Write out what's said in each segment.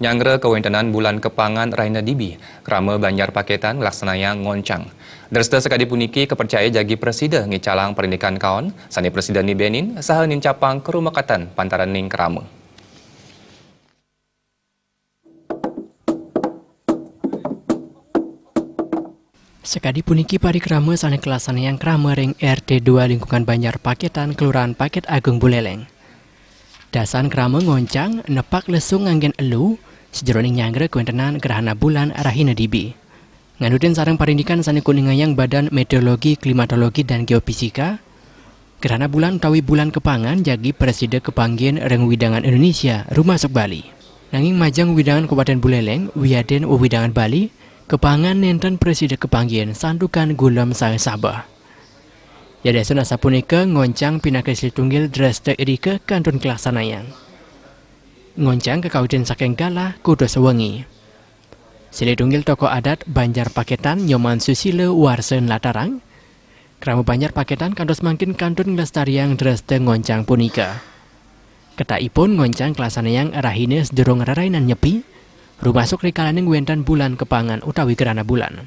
Nyangre kewintenan bulan kepangan Raina Dibi, krama Banjar Paketan laksanaya ngoncang. Dersta sekadi puniki kepercaya jagi presida ngicalang perindikan kaon, sani presiden ni Benin, saha nin capang kerumakatan pantaran ning krama. Sekadi puniki parikrama sane kelasanayang krama ring RT 2 lingkungan Banjar Paketan, Kelurahan Paket Agung Buleleng. Dasan krama ngoncang nepak lesung nganggen elu sejroning nyangre kewintenan gerhana bulan Raina Dibi. Nganutin sarang parindikan sane kuningayang Badan Meteorologi, Klimatologi dan Geofisika, gerhana bulan utawi bulan kepangan jagi presida kepanggian reng widangan Indonesia rumasuk Bali. Nanging majang widangan Kabupaten Buleleng, Wiaden widangan Bali, kepangan nenten presida kepanggian sandukan gulam saya Sabah. Ya desun asa punika ngoncang pinakai Silitunggil Dresta Irike kantun kelaksanayang. Ngoncang ke kabupaten saking Galah kudu sewengi. Silitunggil tokoh adat Banjar Paketan Nyoman Susile Warsen Latarang. Krama Banjar Paketan kantos mangkin kantun nglestariang Dresta ngoncang punika. Ketaipun ngoncang kelaksanayang rahine sederong rarainan nyepi. Rumasuk rikalaning wentan bulan kepangan utawi gerhana bulan.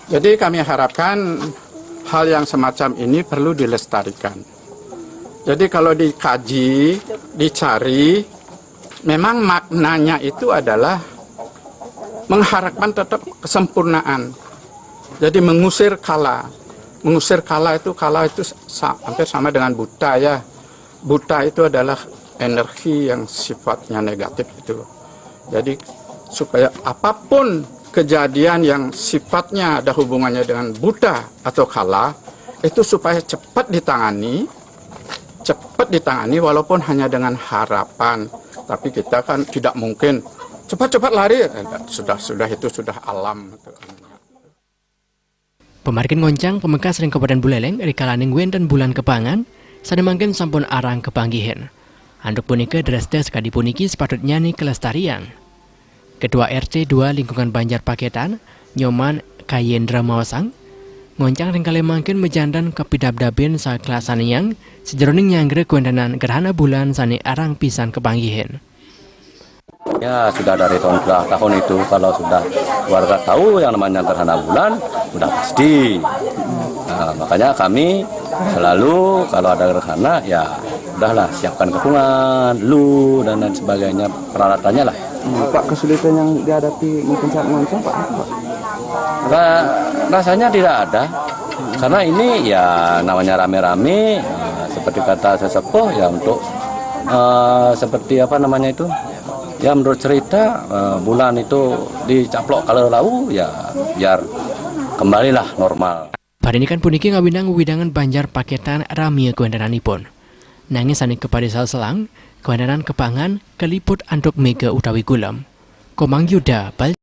Jadi kami harapkan hal yang semacam ini perlu dilestarikan. Jadi kalau dikaji, dicari, memang maknanya itu adalah mengharapkan tetap kesempurnaan. Jadi mengusir kala. Mengusir kala itu hampir sama dengan buta ya. Buta itu adalah energi yang sifatnya negatif itu. Jadi supaya apapun kejadian yang sifatnya ada hubungannya dengan buta atau kala, itu supaya cepat ditangani walaupun hanya dengan harapan. Tapi kita kan tidak mungkin cepat-cepat lari, sudah itu sudah alam. Pemarkin ngoncang pemekas ring Kabupaten Buleleng rikalaning wenten bulan kepangan sademangken sampun arang kepanggihan. Anduk punika Dresta sekadi puniki sepatutnya ni kelestarian. Ketua RT 2 lingkungan Banjar Paketan, Nyoman Kayendra Mawasang, ngoncang ringkali mangkin mejandan kapidab-dabin sa kelasanayang sejroning nyangre kewintenan gerhana bulan sani arang pisan kepanggihan. Ya sudah dari tahun ke tahun itu kalau sudah warga tahu yang namanya gerhana bulan sudah pasti. Nah, makanya kami selalu kalau ada gerhana ya udahlah siapkan kepungan, lu dan lain sebagainya peralatannya lah. Pak, kesulitan yang dihadapi mungkin saat ngoncang Pak? Rasanya tidak ada, karena ini ya namanya rame-rame, seperti kata sesepuh ya untuk seperti apa namanya itu, ya menurut cerita bulan itu dicaplok kalau lau ya biar kembalilah normal. Parindikan puniki ngawinang widangan Banjar Paketan rami kewendananipun. Nanging sani kepada selang, kewendanan kepangan keliput anduk mega utawi gulam. Komang Yuda,